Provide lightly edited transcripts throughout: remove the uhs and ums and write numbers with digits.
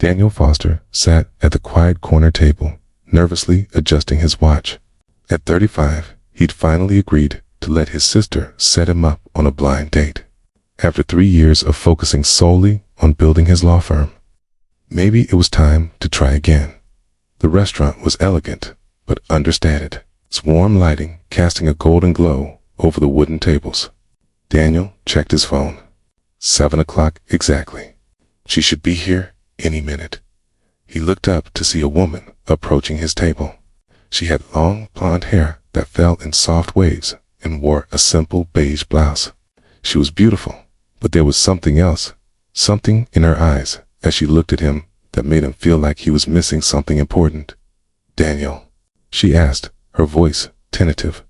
Daniel Foster sat at the quiet corner table, nervously adjusting his watch. At 35, he'd finally agreed to let his sister set him up on a blind date. After 3 years of focusing solely on building his law firm, maybe it was time to try again. The restaurant was elegant, but understated, its warm lighting casting a golden glow over the wooden tables. Daniel checked his phone. 7 o'clock exactly. She should be here any minute. He looked up to see a woman approaching his table. She had long blonde hair that fell in soft waves and wore a simple beige blouse. She was beautiful, but there was something else, something in her eyes as she looked at him that made him feel like he was missing something important. "Daniel?" she asked, her voice tentative.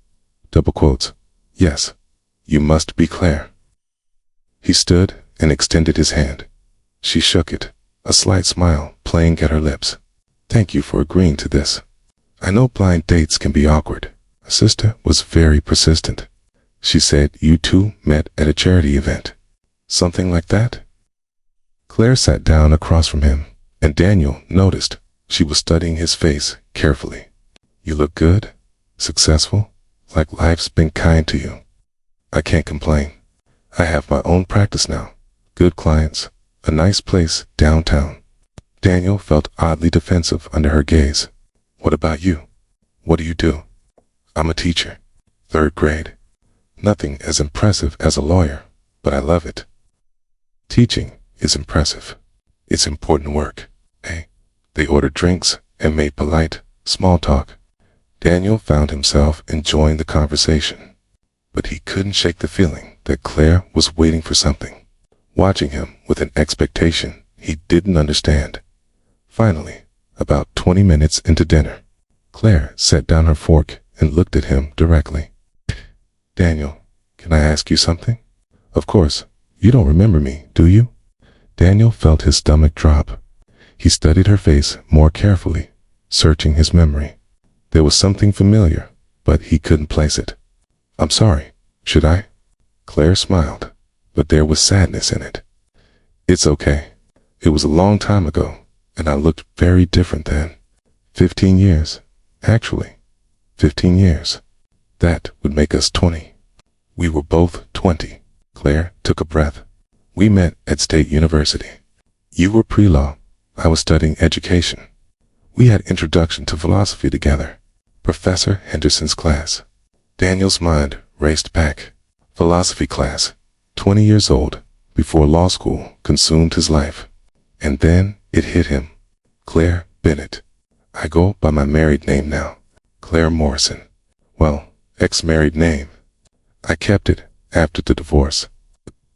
Double quotes. "Yes, you must be Claire." He stood and extended his hand. She shook it, a slight smile playing at her lips. "Thank you for agreeing to this. I know blind dates can be awkward." Her sister was very persistent. "She said you two met at a charity event. Something like that?" Claire sat down across from him, and Daniel noticed she was studying his face carefully. "You look good, successful, like life's been kind to you." "I can't complain. I have my own practice now, good clients, a nice place downtown." Daniel felt oddly defensive under her gaze. "What about you? What do you do?" "I'm a teacher. 3rd grade. Nothing as impressive as a lawyer, but I love it." "Teaching is impressive. It's important work, eh?" They ordered drinks and made polite, small talk. Daniel found himself enjoying the conversation, but he couldn't shake the feeling that Claire was waiting for something, watching him with an expectation he didn't understand. Finally, about 20 minutes into dinner, Claire set down her fork and looked at him directly. "Daniel, can I ask you something?" "Of course. You don't remember me, do you?" Daniel felt his stomach drop. He studied her face more carefully, searching his memory. There was something familiar, but he couldn't place it. "I'm sorry. Should I?" Claire smiled, but there was sadness in it. "It's okay. It was a long time ago, and I looked very different then. 15 years. Actually, 15 years. That would make us 20. We were both 20. Claire took a breath. "We met at State University. You were pre-law. I was studying education. We had introduction to philosophy together. Professor Henderson's class." Daniel's mind raced back. Philosophy class. 20 years old, before law school consumed his life. And then it hit him. Claire Bennett. "I go by my married name now. Claire Morrison. Well, ex-married name. I kept it after the divorce."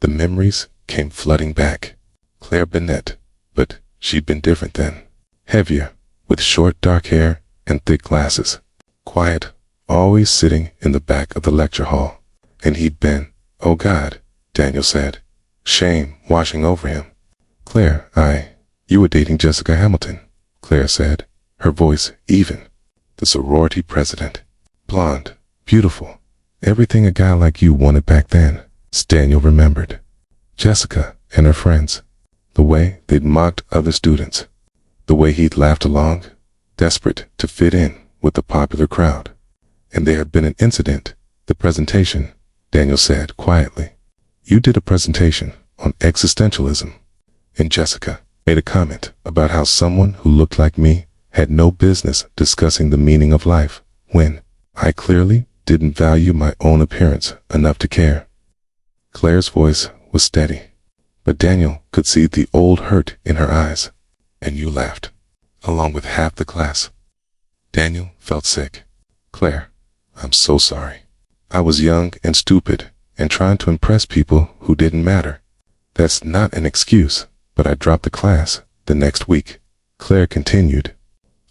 The memories came flooding back. Claire Bennett, but she'd been different then. Heavier, with short dark hair and thick glasses. Quiet, always sitting in the back of the lecture hall. And he'd been, oh God, Daniel said, shame washing over him. "Claire, you were dating Jessica Hamilton," Claire said, her voice even. "The sorority president. Blonde, beautiful, everything a guy like you wanted back then." Daniel remembered. Jessica and her friends. The way they'd mocked other students. The way he'd laughed along, desperate to fit in with the popular crowd. And there had been an incident, the presentation, Daniel said quietly. "You did a presentation on existentialism." And Jessica made a comment about how someone who looked like me had no business discussing the meaning of life when I clearly didn't value my own appearance enough to care. Claire's voice was steady, but Daniel could see the old hurt in her eyes. "And you laughed, along with half the class." Daniel felt sick. "Claire, I'm so sorry. I was young and stupid and trying to impress people who didn't matter. That's not an excuse, but I dropped the class the next week." Claire continued.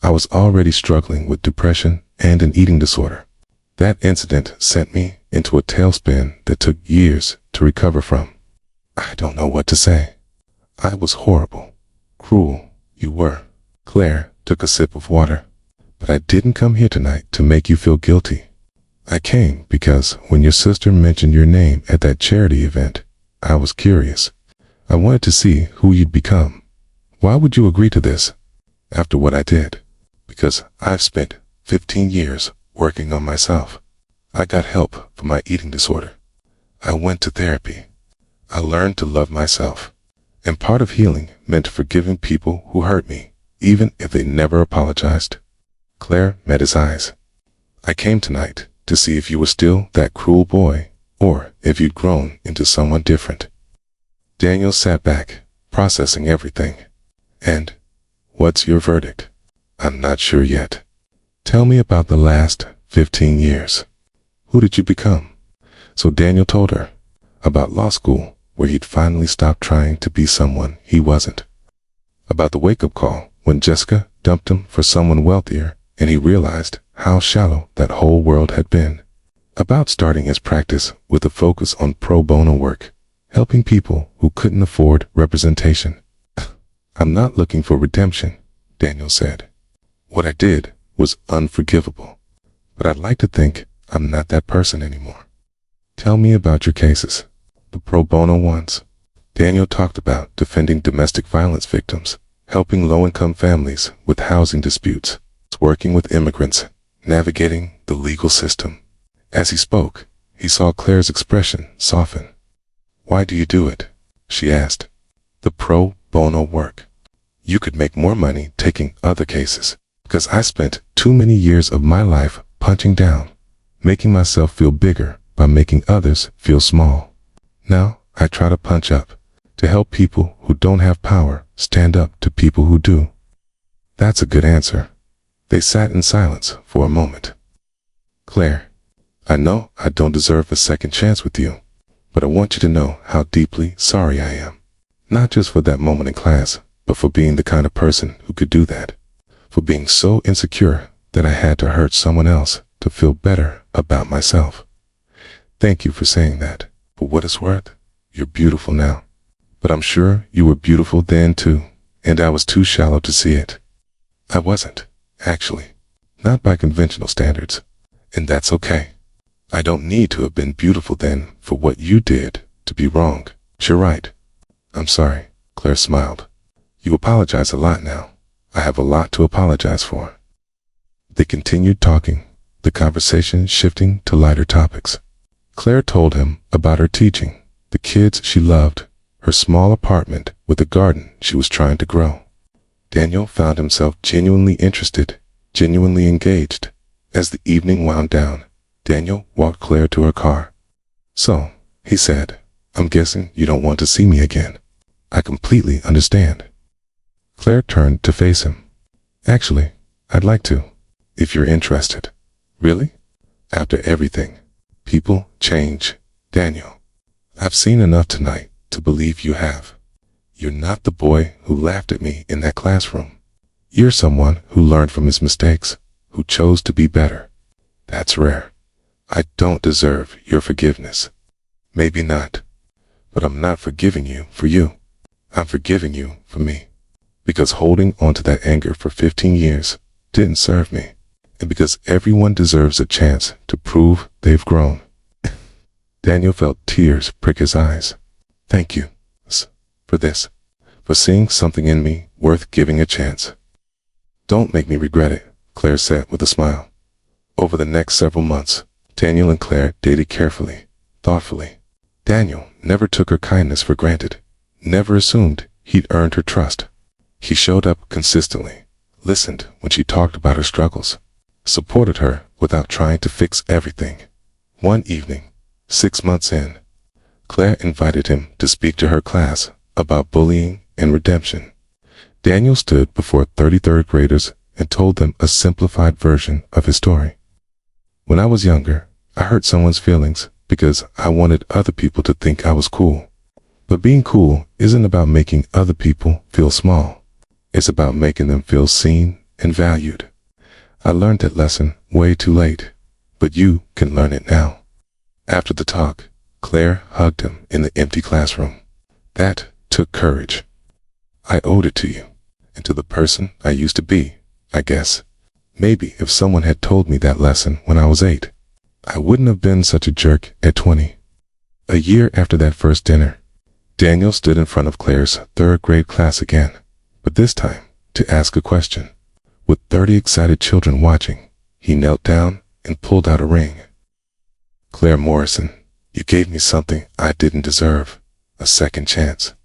"I was already struggling with depression and an eating disorder. That incident sent me into a tailspin that took years to recover from. I don't know what to say. I was horrible. Cruel, you were." Claire took a sip of water. "But I didn't come here tonight to make you feel guilty. I came because when your sister mentioned your name at that charity event, I was curious. I wanted to see who you'd become, Why would you agree to this after what I did? Because I've spent 15 years working on myself. I got help for my eating disorder. I went to therapy. I learned to love myself. And part of healing meant forgiving people who hurt me, even if they never apologized. Claire met his eyes. I came tonight to see if you were still that cruel boy, or if you'd grown into someone different. Daniel sat back, processing everything. And what's your verdict? I'm not sure yet. Tell me about the last 15 years. Who did you become? So Daniel told her about law school, where he'd finally stopped trying to be someone he wasn't. About the wake-up call when Jessica dumped him for someone wealthier and he realized how shallow that whole world had been. About starting his practice with a focus on pro bono work, helping people who couldn't afford representation. I'm not looking for redemption, Daniel said. What I did was unforgivable, but I'd like to think I'm not that person anymore. Tell me about your cases, the pro bono ones. Daniel talked about defending domestic violence victims, helping low-income families with housing disputes, working with immigrants, navigating the legal system. As he spoke, he saw Claire's expression soften. Why do you do it? She asked. The pro bono work. You could make more money taking other cases, because I spent too many years of my life punching down, making myself feel bigger by making others feel small. Now I try to punch up, to help people who don't have power stand up to people who do. That's a good answer. They sat in silence for a moment. Claire, I know I don't deserve a second chance with you, but I want you to know how deeply sorry I am. Not just for that moment in class, but for being the kind of person who could do that. For being so insecure that I had to hurt someone else to feel better about myself. Thank you for saying that. For what it's worth, you're beautiful now. But I'm sure you were beautiful then too, and I was too shallow to see it. I wasn't, actually. Not by conventional standards. And that's okay. I don't need to have been beautiful then for what you did to be wrong. You're right. I'm sorry, Claire smiled. You apologize a lot now. I have a lot to apologize for. They continued talking, the conversation shifting to lighter topics. Claire told him about her teaching, the kids she loved, her small apartment with a garden she was trying to grow. Daniel found himself genuinely interested, genuinely engaged. As the evening wound down, Daniel walked Claire to her car. So, he said, I'm guessing you don't want to see me again. I completely understand. Claire turned to face him. Actually, I'd like to, if you're interested. Really? After everything, people change, Daniel. I've seen enough tonight to believe you have. You're not the boy who laughed at me in that classroom. You're someone who learned from his mistakes, who chose to be better. That's rare. I don't deserve your forgiveness. Maybe not. But I'm not forgiving you for you. I'm forgiving you for me. Because holding on to that anger for 15 years didn't serve me. And because everyone deserves a chance to prove they've grown. Daniel felt tears prick his eyes. Thank you for this, for seeing something in me worth giving a chance. Don't make me regret it, Claire said with a smile. Over the next several months, Daniel and Claire dated carefully, thoughtfully. Daniel never took her kindness for granted, never assumed he'd earned her trust. He showed up consistently, listened when she talked about her struggles, supported her without trying to fix everything. One evening, 6 months in, Claire invited him to speak to her class about bullying and redemption. Daniel stood before 33rd graders and told them a simplified version of his story. When I was younger, I hurt someone's feelings because I wanted other people to think I was cool. But being cool isn't about making other people feel small. It's about making them feel seen and valued. I learned that lesson way too late, but you can learn it now. After the talk, Claire hugged him in the empty classroom. That took courage. I owed it to you, and to the person I used to be, I guess. Maybe if someone had told me that lesson when I was 8, I wouldn't have been such a jerk at 20. A year after that first dinner, Daniel stood in front of Claire's 3rd grade class again. but this time to ask a question. With 30 excited children watching, he knelt down and pulled out a ring. Claire Morrison, you gave me something I didn't deserve, a second chance.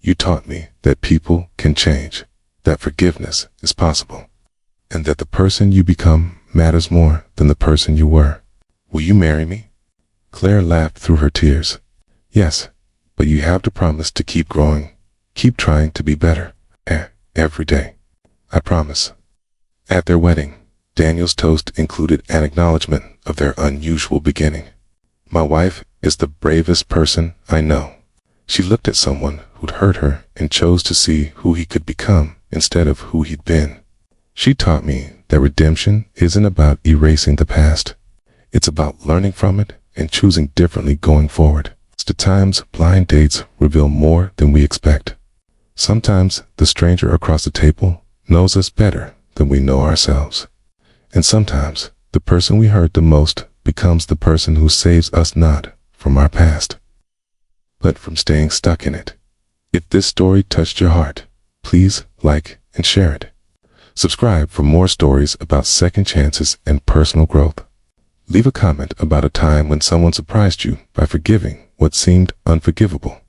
You taught me that people can change, that forgiveness is possible, and that the person you become matters more than the person you were. Will you marry me? Claire laughed through her tears. Yes, but you have to promise to keep growing, keep trying to be better, every day. I promise. At their wedding, Daniel's toast included an acknowledgement of their unusual beginning. My wife is the bravest person I know. She looked at someone who'd hurt her and chose to see who he could become instead of who he'd been. She taught me that redemption isn't about erasing the past. It's about learning from it and choosing differently going forward. At times, blind dates reveal more than we expect. Sometimes the stranger across the table knows us better than we know ourselves. And sometimes the person we hurt the most becomes the person who saves us not from our past, but from staying stuck in it. If this story touched your heart, please like and share it. Subscribe for more stories about second chances and personal growth. Leave a comment about a time when someone surprised you by forgiving what seemed unforgivable.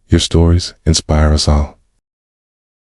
Your stories inspire us all.